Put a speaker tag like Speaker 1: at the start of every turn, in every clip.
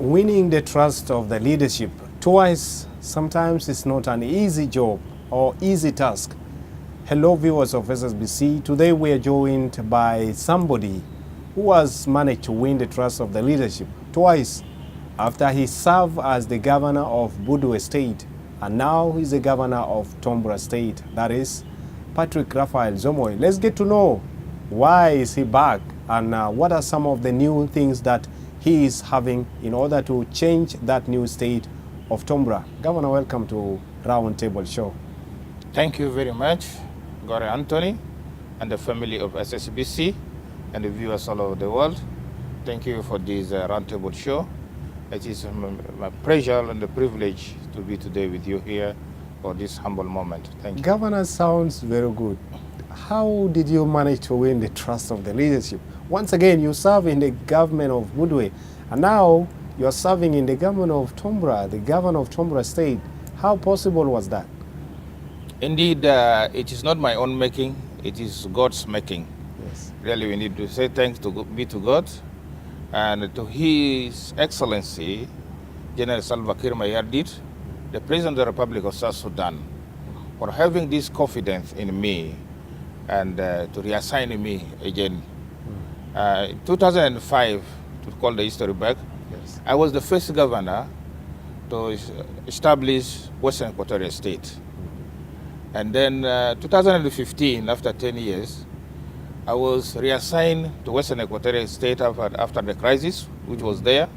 Speaker 1: Winning the trust of the leadership twice sometimes is not an easy job or easy task. Hello viewers of SSBC, today we are joined by somebody who has managed to win the trust of the leadership twice after he served as the governor of Budwe State and now he's the governor of Tombura State, that is Patrick Raphael Zomoy. Let's get to know why is he back and what are some of the new things that he is having in order to change that new state of Tombura. Governor, welcome to Roundtable Show.
Speaker 2: Thank you very much, Gore Anthony, and the family of SSBC and the viewers all over the world. Thank you for this Roundtable Show. It is my pleasure and the privilege to be today with you here for this humble moment. Thank you.
Speaker 1: Governor sounds very good. How did you manage to win the trust of the leadership? Once again, you serve in the government of Budwe, and now you're serving in the government of Tombura, the governor of Tombura State. How possible was that?
Speaker 2: Indeed, it is not my own making, it is God's making.
Speaker 1: Yes.
Speaker 2: Really, we need to say thanks to God and to His Excellency, General Salva Kiir Mayardit, the President of the Republic of South Sudan, for having this confidence in me and to reassign me again. In 2005, to call the history back,
Speaker 1: Yes.
Speaker 2: I was the first governor to establish Western Equatoria State. And then 2015, after 10 years, I was reassigned to Western Equatoria State after the crisis, which was there.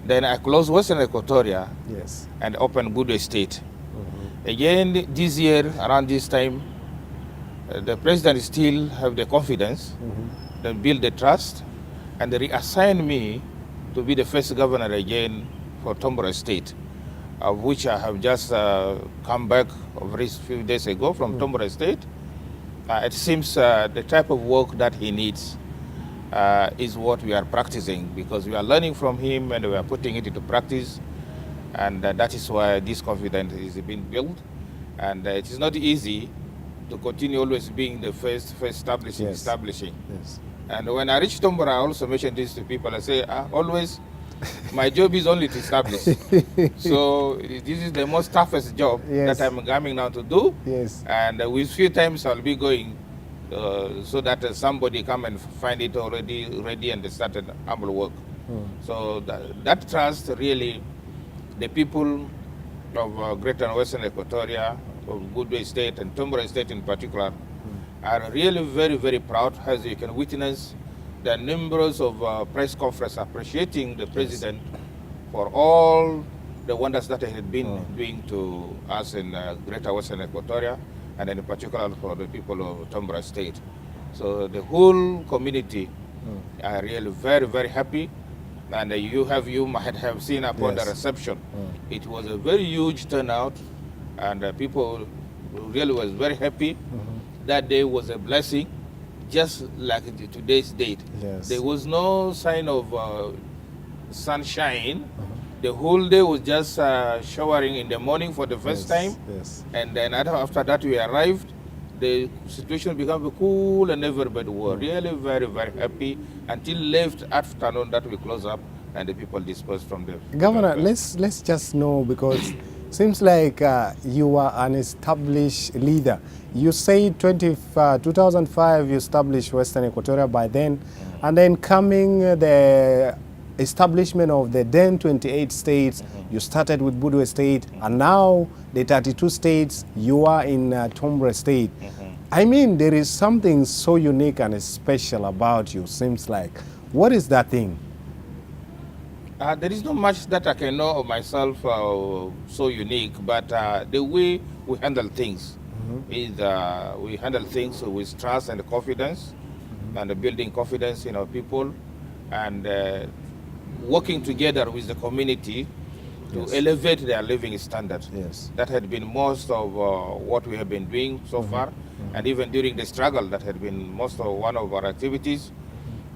Speaker 2: Then I closed Western Equatoria
Speaker 1: Yes.
Speaker 2: and opened Budwe State. Again, this year, around this time, the president still have the confidence, they build the trust, and they reassign me to be the first governor again for Tombura State, of which I have just come back a few days ago from Tombura State. It seems the type of work that he needs is what we are practicing, because we are learning from him and we are putting it into practice, and that is why this confidence is being built. And it is not easy to continue always being the first establishing.
Speaker 1: Yes.
Speaker 2: And when I reach Tombura, I also mention this to people. I say, always, my job is only to establish. So this is the most toughest job
Speaker 1: Yes.
Speaker 2: that I'm coming now to do.
Speaker 1: Yes.
Speaker 2: And with few times I'll be going so that somebody come and find it already ready and started humble work. So that trust really, the people of Greater and Western Equatoria, of Budwe State and Tombura State in particular, are really very, very proud. As you can witness, the numbers of press conference appreciating the president for all the wonders that he had been doing to us in Greater Western Equatoria, and in particular for the people of Tombura State. So the whole community are really very, very happy. And you might have seen upon the reception, it was a very huge turnout, and people really was very happy. That day was a blessing, just like today's date.
Speaker 1: Yes.
Speaker 2: There was no sign of sunshine. The whole day was just showering in the morning for the first time.
Speaker 1: Yes.
Speaker 2: And then after that we arrived, the situation became cool and everybody were really very, very happy until late afternoon that we close up and the people dispersed from the...
Speaker 1: Governor, let's just know, because seems like you are an established leader. You say 2005 you established Western Equatoria by then, and then coming the establishment of the then 28 states, you started with Budwe State, and now the 32 states, you are in Tombura State. I mean, there is something so unique and special about you, seems like. What is that thing?
Speaker 2: There is not much that I can know of myself so unique, but the way we handle things is we handle things with trust and confidence, and building confidence in our people, and working together with the community to elevate their living standard.
Speaker 1: Yes.
Speaker 2: That had been most of what we have been doing so far, and even during the struggle, that had been most of one of our activities.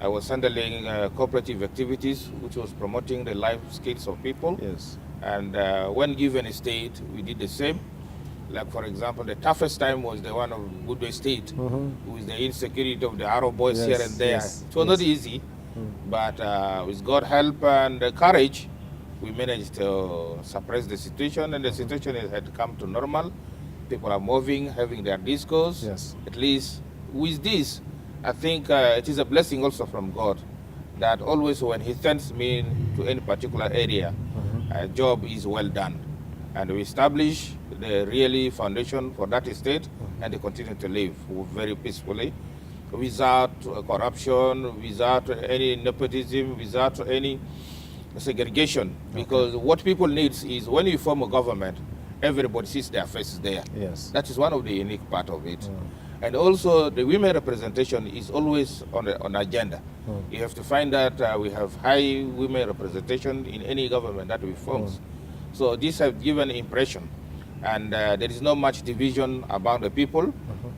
Speaker 2: I was handling cooperative activities, which was promoting the life skills of people.
Speaker 1: Yes.
Speaker 2: And when given a state, we did the same. Like, for example, the toughest time was the one of Budwe State, with the insecurity of the Arab boys here and there. It was not easy, but with God's help and courage, we managed to suppress the situation, and the situation had come to normal. People are moving, having their discourse.
Speaker 1: Yes.
Speaker 2: At least with this, I think it is a blessing also from God that always when He sends me to any particular area, a job is well done. And we establish the really foundation for that state, and they continue to live very peacefully, without corruption, without any nepotism, without any segregation. Because what people need is when you form a government, everybody sees their faces there.
Speaker 1: Yes.
Speaker 2: That is one of the unique part of it. And also the women representation is always on the agenda. You have to find that we have high women representation in any government that we form. So this has given impression, and there is not much division among the people.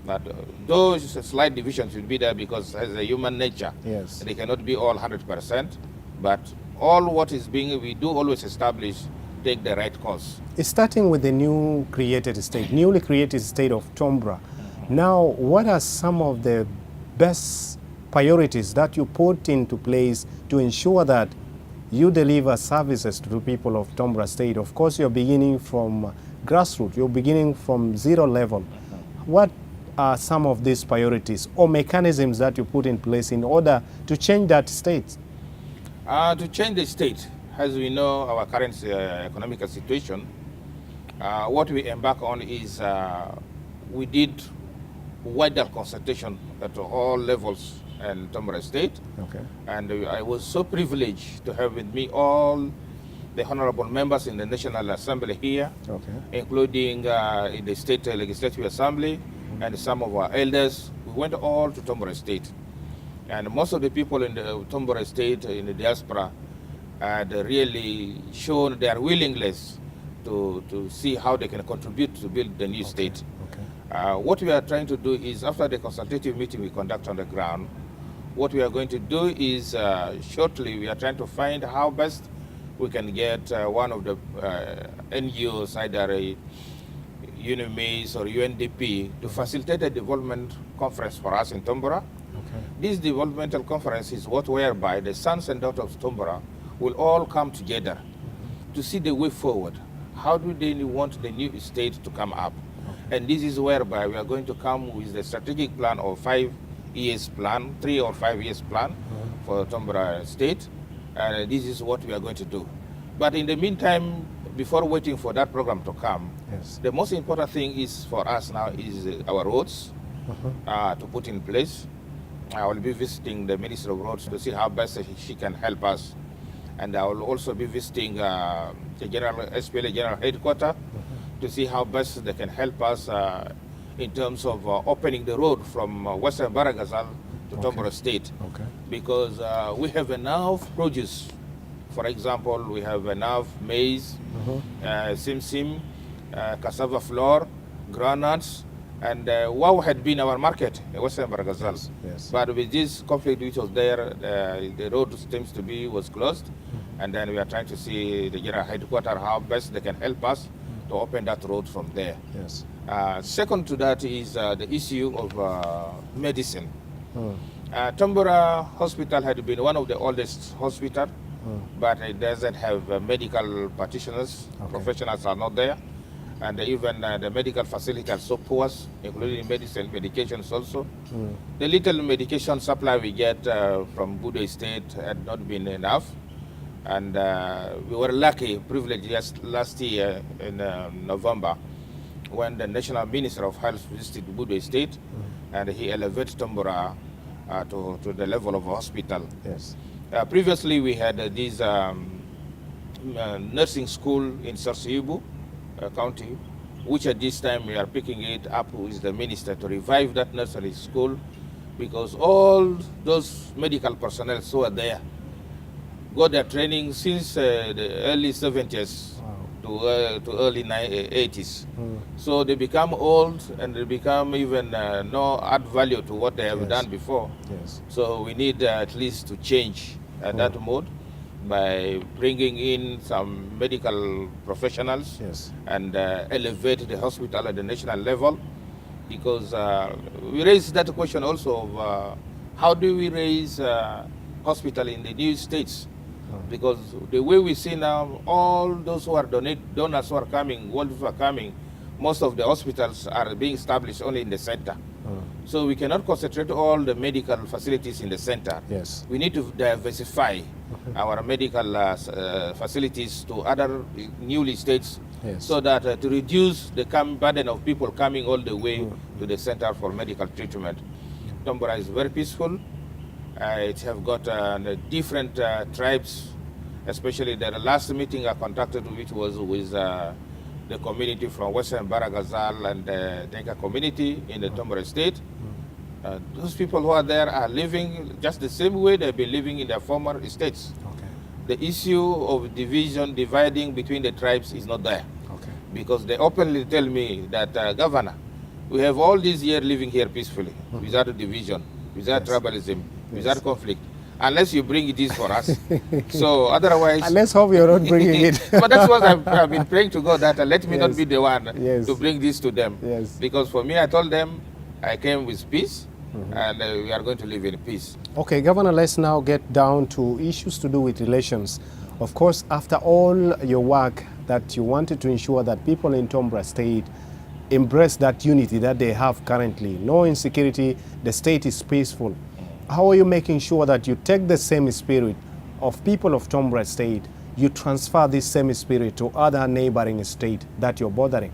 Speaker 2: But those slight divisions will be there because as a human nature,
Speaker 1: Yes.
Speaker 2: they cannot be all 100%. But all what is being, we do always establish, take the right course.
Speaker 1: Starting with the newly created state of Tombura, now what are some of the best priorities that you put into place to ensure that you deliver services to the people of Tombura State? Of course, you're beginning from grassroots, you're beginning from zero level. What are some of these priorities or mechanisms that you put in place in order to change that state?
Speaker 2: To change the state, as we know our current economic situation, what we embark on is we did wider consultation at all levels in Tombura State.
Speaker 1: Okay.
Speaker 2: And I was so privileged to have with me all the honorable members in the National Assembly here,
Speaker 1: Okay.
Speaker 2: including in the State Legislative Assembly, and some of our elders. We went all to Tombura State. And most of the people in the Tombura State, in the diaspora, had really shown their willingness to see how they can contribute to build the new state.
Speaker 1: Okay.
Speaker 2: What we are trying to do is, after the consultative meeting we conduct on the ground, what we are going to do is, shortly, we are trying to find how best we can get one of the NGOs, either a UNMAS or UNDP, to facilitate a development conference for us in Tombura.
Speaker 1: Okay.
Speaker 2: This developmental conference is what whereby the sons and daughters of Tombura will all come together to see the way forward. How do they want the new state to come up? And this is whereby we are going to come with the strategic plan of 5 years plan, 3 or 5 years plan for Tombura State. And this is what we are going to do. But in the meantime, before waiting for that program to come,
Speaker 1: Yes.
Speaker 2: the most important thing is for us now is our roads to put in place. I will be visiting the Minister of Roads to see how best she can help us. And I will also be visiting the SPLA General Headquarters to see how best they can help us in terms of opening the road from Western Baragazal to Tombura State.
Speaker 1: Okay.
Speaker 2: Because we have enough produce. For example, we have enough maize, simsim, cassava flour, groundnuts, and what had been our market in Western Baragazal.
Speaker 1: Yes.
Speaker 2: But with this conflict which was there, the road seems to be was closed, and then we are trying to see the general headquarters how best they can help us to open that road from there.
Speaker 1: Yes.
Speaker 2: Second to that is the issue of medicine. Tombura Hospital had been one of the oldest hospitals, but it doesn't have medical practitioners.
Speaker 1: Okay.
Speaker 2: Professionals are not there. And even the medical facility are so poor, including medicine, medications also. The little medication supply we get from Budo State had not been enough. And we were lucky, privileged last year in November, when the National Minister of Health visited Budo State, and he elevated Tombura to the level of a hospital.
Speaker 1: Yes.
Speaker 2: Previously, we had this nursing school in Sarsibu County, which at this time we are picking it up with the minister to revive that nursery school, because all those medical personnel who are there got their training since the early 70s to early 80s. So they become old and they become even no add value to what they have done before.
Speaker 1: Yes.
Speaker 2: So we need at least to change that mode by bringing in some medical professionals and elevate the hospital at the national level, because we raised that question also of how do we raise hospital in the new states. Because the way we see now, all those who are donors who are coming, world who are coming, most of the hospitals are being established only in the center. So we cannot concentrate all the medical facilities in the center.
Speaker 1: Yes.
Speaker 2: We need to diversify our medical facilities to other newly states,
Speaker 1: Yes.
Speaker 2: so that to reduce the burden of people coming all the way to the center for medical treatment. Tombura is very peaceful. It have got different tribes, especially the last meeting I conducted, which was with the community from Western Baragazal and the Denka community in the Tombura state. Those people who are there are living just the same way they've been living in their former states.
Speaker 1: Okay.
Speaker 2: The issue of dividing between the tribes is not there.
Speaker 1: Okay.
Speaker 2: Because they openly tell me that, Governor, we have all these years living here peacefully, without division, without tribalism, without conflict, unless you bring this for us. So otherwise...
Speaker 1: Let's hope you're not bringing it.
Speaker 2: But that's what I've been praying to God, that let me not
Speaker 1: Yes.
Speaker 2: be the one
Speaker 1: Yes.
Speaker 2: to bring this to them.
Speaker 1: Yes.
Speaker 2: Because for me, I told them I came with peace, and we are going to live in peace.
Speaker 1: Okay, Governor, let's now get down to issues to do with relations. Of course, after all your work that you wanted to ensure that people in Tombura State embrace that unity that they have currently, no insecurity, the state is peaceful. How are you making sure that you take the same spirit of people of Tombura State, you transfer this same spirit to other neighboring states that you're bothering?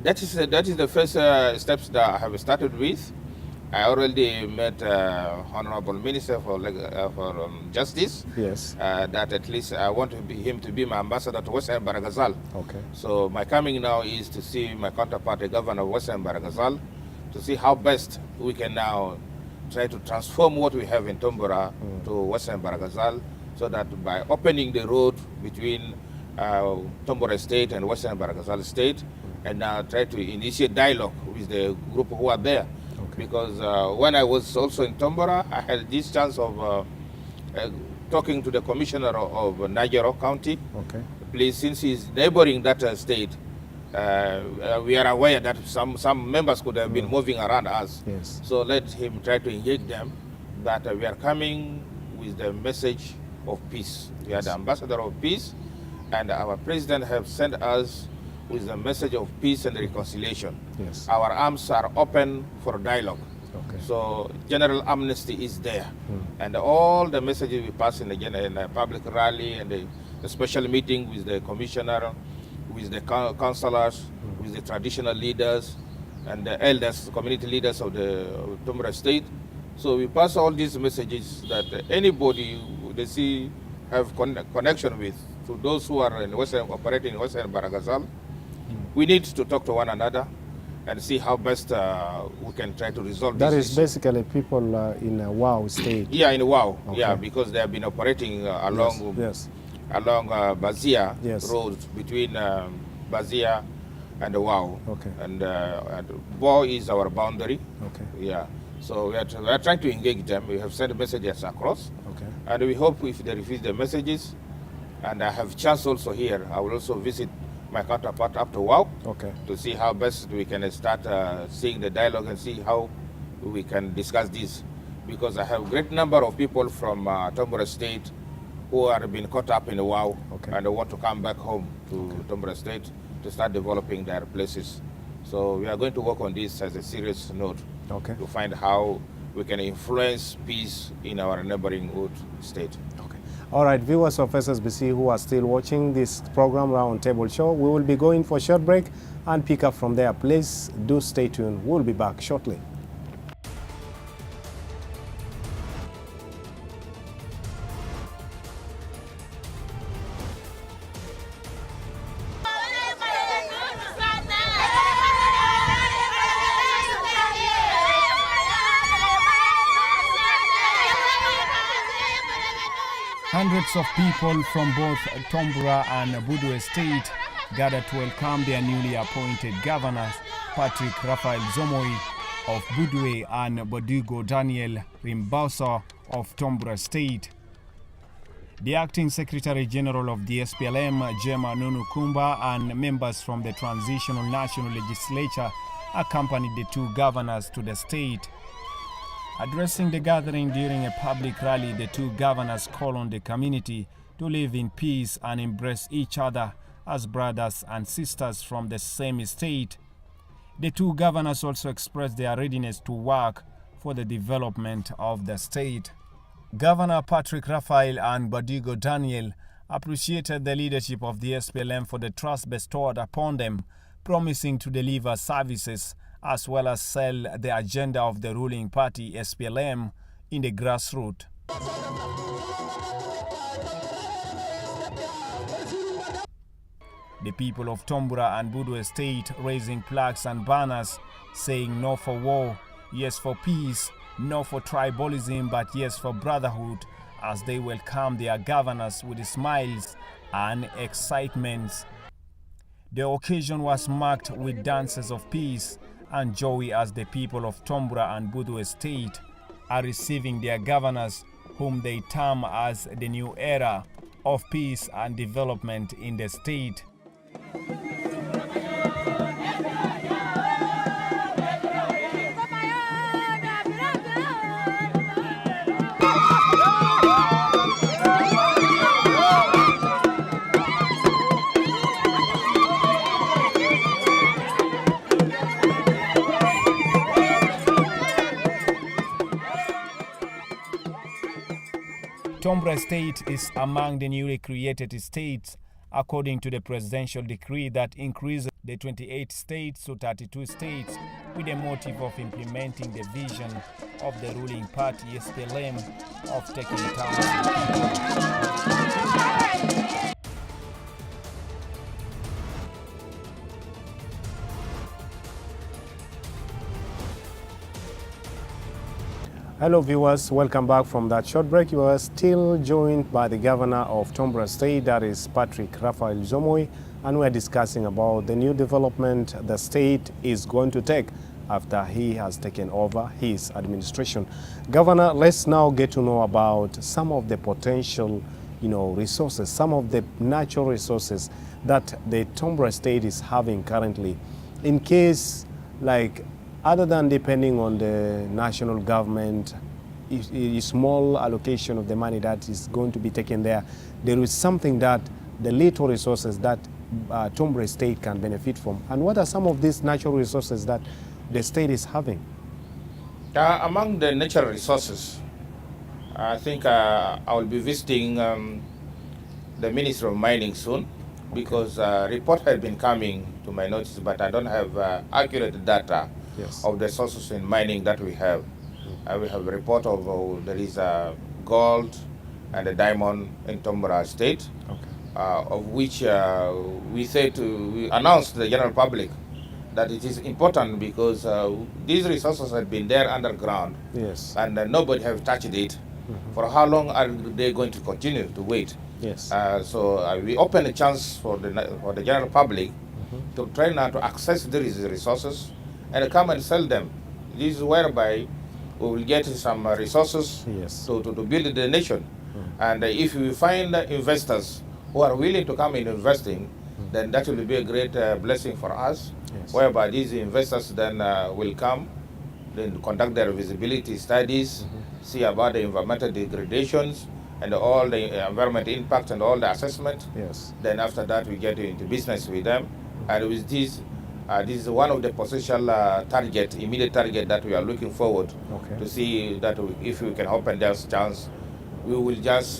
Speaker 2: That is the first steps that I have started with. I already met Honorable Minister for Justice.
Speaker 1: Yes.
Speaker 2: That at least I want him to be my ambassador to Western Baragazal.
Speaker 1: Okay.
Speaker 2: So my coming now is to see my counterpart, the governor of Western Baragazal, to see how best we can now try to transform what we have in Tombura to Western Baragazal, so that by opening the road between Tombura State and Western Baragazal State, and now try to initiate dialogue with the group who are there.
Speaker 1: Okay.
Speaker 2: Because when I was also in Tombura, I had this chance of talking to the commissioner of Niger County.
Speaker 1: Okay.
Speaker 2: Please, since he's neighboring that state, we are aware that some members could have been moving around us.
Speaker 1: Yes.
Speaker 2: So let him try to engage them that we are coming with the message of peace. We are the ambassador of peace, and our president have sent us with the message of peace and reconciliation.
Speaker 1: Yes.
Speaker 2: Our arms are open for dialogue.
Speaker 1: Okay.
Speaker 2: So general amnesty is there, and all the messages we pass in the public rally and the special meeting with the commissioner, with the councillors, with the traditional leaders and the elders, community leaders of the Tombura State. So we pass all these messages that anybody they see have connection with, to those who are in operating in Western Baragazal. We need to talk to one another and see how best we can try to resolve this
Speaker 1: That is
Speaker 2: issue.
Speaker 1: basically people in a WOW state.
Speaker 2: Yeah, in Wow.
Speaker 1: Okay.
Speaker 2: Yeah, because they have been operating along
Speaker 1: Yes.
Speaker 2: along Bazia
Speaker 1: Yes.
Speaker 2: road between Bazia and Wow.
Speaker 1: Okay.
Speaker 2: And Bo is our boundary.
Speaker 1: Okay.
Speaker 2: Yeah. So we are trying to engage them. We have sent messages across,
Speaker 1: Okay.
Speaker 2: and we hope if they refuse the messages, and I have chance also here, I will also visit my counterpart up to Wow
Speaker 1: Okay.
Speaker 2: to see how best we can start seeing the dialogue and see how we can discuss this. Because I have a great number of people from Tombura State who are being caught up in the WOW,
Speaker 1: Okay.
Speaker 2: and they want to come back home to Tombura State to start developing their places. So we are going to work on this as a serious note
Speaker 1: Okay.
Speaker 2: to find how we can influence peace in our neighboring state.
Speaker 1: Okay. All right, viewers of SSBC who are still watching this program Roundtable Show, we will be going for a short break and pick up from there. Please do stay tuned. We'll be back shortly.
Speaker 3: Hundreds of people from both Tombura and Budwe State gathered to welcome their newly appointed governors, Patrick Raphael Zomoi of Budwe and Bodugo Daniel Rimbausa of Tombura State. The acting Secretary General of the SPLM, Jema Nunu Kumba, and members from the Transitional National Legislature accompanied the two governors to the state. Addressing the gathering during a public rally, the two governors call on the community to live in peace and embrace each other as brothers and sisters from the same state. The two governors also expressed their readiness to work for the development of the state. Governor Patrick Raphael and Badigo Daniel appreciated the leadership of the SPLM for the trust bestowed upon them, promising to deliver services as well as sell the agenda of the ruling party SPLM in the grassroots. The people of Tombura and Budu State raising flags and banners saying no for war, yes for peace, no for tribalism, but yes for brotherhood, as they welcome their governors with smiles and excitement. The occasion was marked with dances of peace and joy as the people of Tombura and Budu State are receiving their governors, whom they term as the new era of peace and development in the state. Tombura State is among the newly created states according to the presidential decree that increases the 28 states to 32 states with the motive of implementing the vision of the ruling party SPLM of taking time.
Speaker 1: Hello viewers, welcome back from that short break. You are still joined by the governor of Tombura State, that is Patrick Raphael Zomoy, and we are discussing about the new development the state is going to take after he has taken over his administration. Governor, let's now get to know about some of the potential, resources, some of the natural resources that the Tombura State is having currently, in case, other than depending on the national government, a small allocation of the money that is going to be taken there, there is something that the little resources that Tombura State can benefit from. And what are some of these natural resources that the state is having?
Speaker 2: Among the natural resources, I think I will be visiting the Ministry of Mining soon, because report had been coming to my notice, but I don't have accurate data.
Speaker 1: Yes.
Speaker 2: Of the sources in mining that we have. We have a report of there is gold and a diamond in Tombura State,
Speaker 1: okay.
Speaker 2: Of which we announced to the general public that it is important because these resources have been there underground.
Speaker 1: Yes.
Speaker 2: And nobody have touched it. Mm-hmm. For how long are they going to continue to wait?
Speaker 1: Yes.
Speaker 2: So we open a chance for the general public to try now to access these resources and come and sell them. This is whereby we will get some resources
Speaker 1: yes.
Speaker 2: to build the nation. And if we find investors who are willing to come in investing, then that will be a great blessing for us, yes. Whereby these investors then will come, then conduct their visibility studies, see about the environmental degradations and all the environment impact and all the assessment.
Speaker 1: Yes.
Speaker 2: Then after that we get into business with them. And with this, this is one of the potential immediate target that we are looking forward to see that if we can open this chance, we will just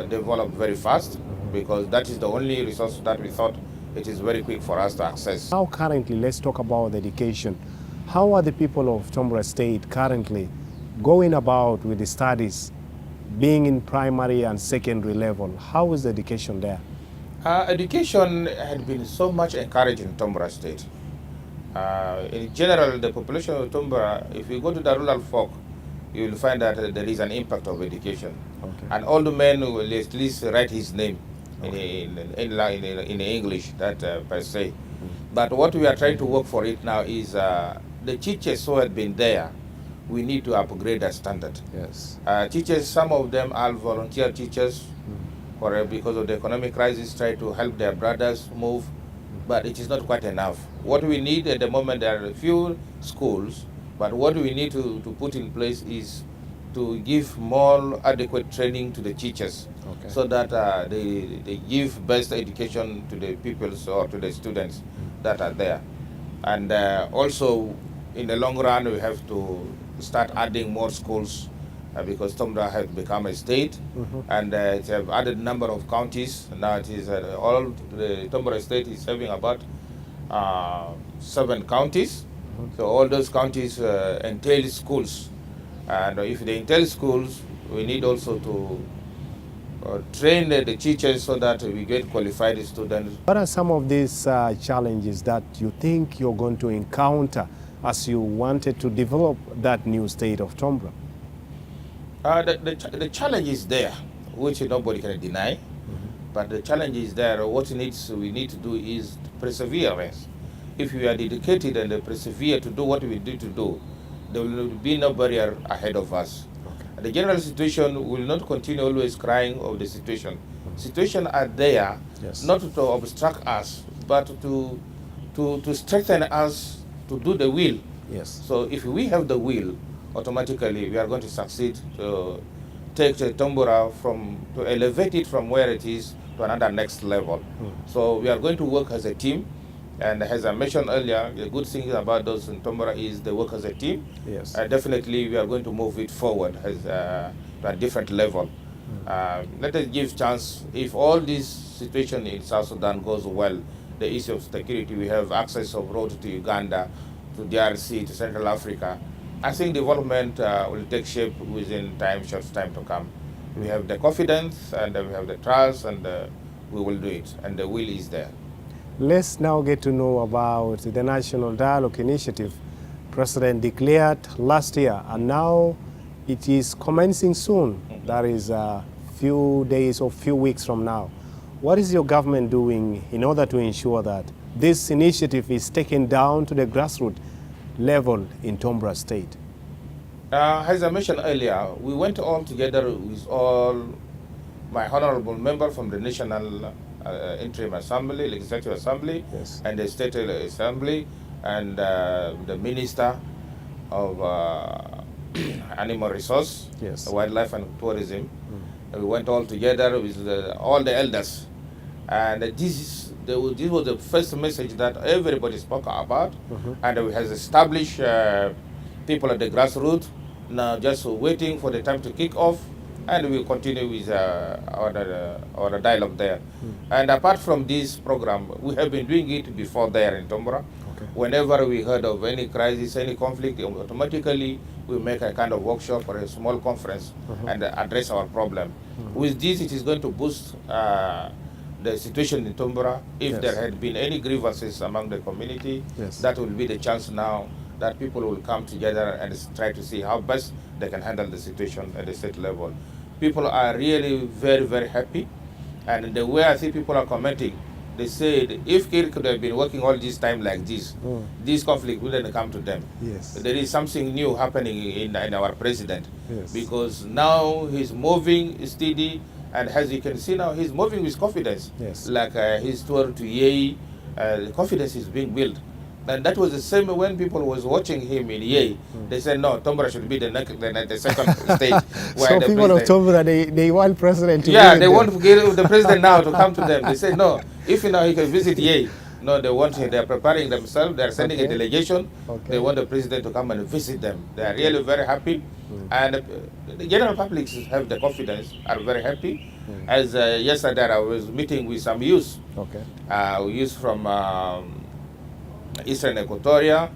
Speaker 2: develop very fast, because that is the only resource that we thought it is very quick for us to access.
Speaker 1: Now currently, let's talk about education. How are the people of Tombura State currently going about with the studies, being in primary and secondary level? How is the education there?
Speaker 2: Education had been so much encouraged in Tombura State. In general, the population of Tombura, if you go to the rural folk, you will find that there is an impact of education. An old man will at least write his name in English, that per se. But what we are trying to work for it now is the teachers who had been there, we need to upgrade their standard.
Speaker 1: Yes.
Speaker 2: Teachers, some of them are volunteer teachers, because of the economic crisis, try to help their brothers move, but it is not quite enough. What we need at the moment, there are a few schools But what we need to put in place is to give more adequate training to the teachers, so that they give best education to the pupils or to the students that are there. And also, in the long run, we have to start adding more schools because Tombura has become a state, and it have added number of counties. Now it is all the Tombura state is having about 7 counties. So all those counties entail schools, and if they entail schools, we need also to train the teachers so that we get qualified students.
Speaker 1: What are some of these challenges that you think you're going to encounter as you wanted to develop that new state of Tombura?
Speaker 2: The challenge is there, which nobody can deny. But the challenge is there. What we need to do is perseverance. If we are dedicated and persevere to do what we need to do, there will be no barrier ahead of us. The general situation will not continue always crying of the situation. Situations are there, not to obstruct us, but to strengthen us to do the will.
Speaker 1: Yes.
Speaker 2: So if we have the will, automatically we are going to succeed to take the Tombura to elevate it from where it is to another next level. So we are going to work as a team. And as I mentioned earlier, the good thing about those in Tombura is they work as a team.
Speaker 1: Yes.
Speaker 2: Definitely, we are going to move it forward to a different level. Let us give chance. If all this situation in South Sudan goes well, the issue of security, we have access of road to Uganda, to DRC, to Central Africa. I think development will take shape within short time to come. We have the confidence and we have the trust, and we will do it, and the will is there.
Speaker 1: Let's now get to know about the National Dialogue Initiative President declared last year, and now it is commencing soon. That is a few days or few weeks from now. What is your government doing in order to ensure that this initiative is taken down to the grassroots level in Tombura State?
Speaker 2: As I mentioned earlier, we went all together with all my honorable member from the National Interim Assembly, Legislative Assembly, and the State Assembly, and the Minister of Animal Resource, Wildlife and Tourism. We went all together with all the elders, and this was the first message that everybody spoke about, and we have established people at the grassroots, now just waiting for the time to kick off, and we continue with our dialogue there. And apart from this program, we have been doing it before there in Tombura. Whenever we heard of any crisis, any conflict, automatically we make a kind of workshop or a small conference and address our problem. With this, it is going to boost the situation in Tombura. If there had been any grievances among the community, that will be the chance now that people will come together and try to see how best they can handle the situation at the state level. People are really very, very happy. And the way I see people are commenting, they said if Kir could have been working all this time like this conflict wouldn't come to them. There is something new happening in our president, because now he's moving steady, and as you can see now, he's moving with confidence. Like his tour to Yei, the confidence is being built. And that was the same when people was watching him in Yei. They said, no, Tombura should be the second stage.
Speaker 1: So people of Tombura, they want president to
Speaker 2: they want to get the president now to come to them. They said, no, if he can visit Yei. No, they're preparing themselves. They're sending a delegation. They want the president to come and visit them. They are really very happy. And the general public have the confidence, are very happy. As yesterday, I was meeting with some youth. Youth from Eastern Equatoria,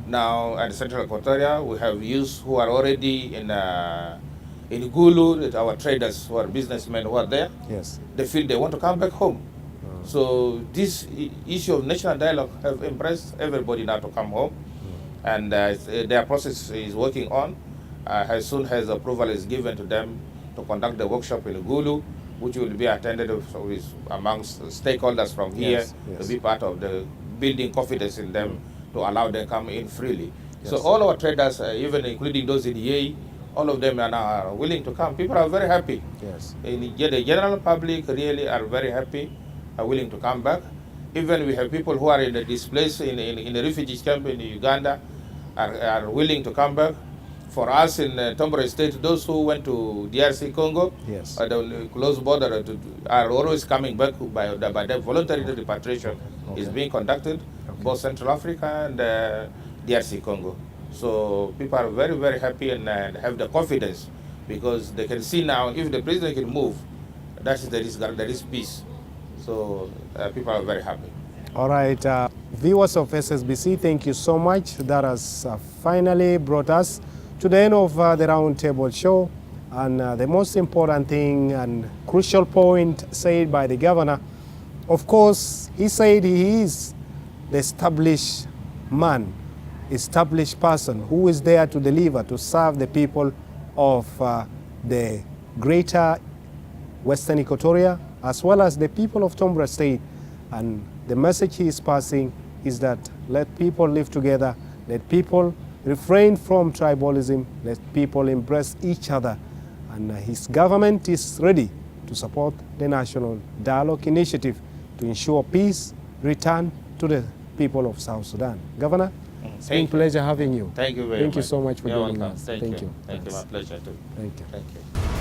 Speaker 2: now and Central Equatoria. We have youths who are already in Gulu, our traders who are businessmen who are there. They feel they want to come back home. So this issue of national dialogue have impressed everybody now to come home, and their process is working on. As soon as approval is given to them to conduct the workshop in Gulu, which will be attended with amongst stakeholders from here to be part of the building confidence in them, to allow them to come in freely. So all our traders, even including those in Yei, all of them are now willing to come. People are very happy. The general public really are very happy, are willing to come back. Even we have people who are in the displaced in the refugee camp in Uganda, are willing to come back. For us in Tombura State, those who went to DRC Congo,
Speaker 1: Yes.
Speaker 2: the close border, are always coming back by the voluntary repatriation is being conducted, both Central Africa and DRC Congo. So people are very, very happy and have the confidence because they can see now if the president can move, there is peace. So people are very happy.
Speaker 1: All right, viewers of SSBC, thank you so much. That has finally brought us to the end of the Roundtable show. And the most important thing and crucial point said by the governor, of course, he said he is the established man, established person who is there to deliver, to serve the people of the greater Western Equatoria, as well as the people of Tombura State. And the message he is passing is that let people live together, let people refrain from tribalism, let people embrace each other. And his government is ready to support the National Dialogue Initiative to ensure peace return to the people of South Sudan. Governor, it's been a pleasure having you.
Speaker 2: Thank you very much.
Speaker 1: Thank you so much for
Speaker 2: You're
Speaker 1: joining
Speaker 2: welcome.
Speaker 1: us.
Speaker 2: Thank you.
Speaker 1: Thank you.
Speaker 2: My pleasure too.
Speaker 1: Thank you.
Speaker 2: Thank you.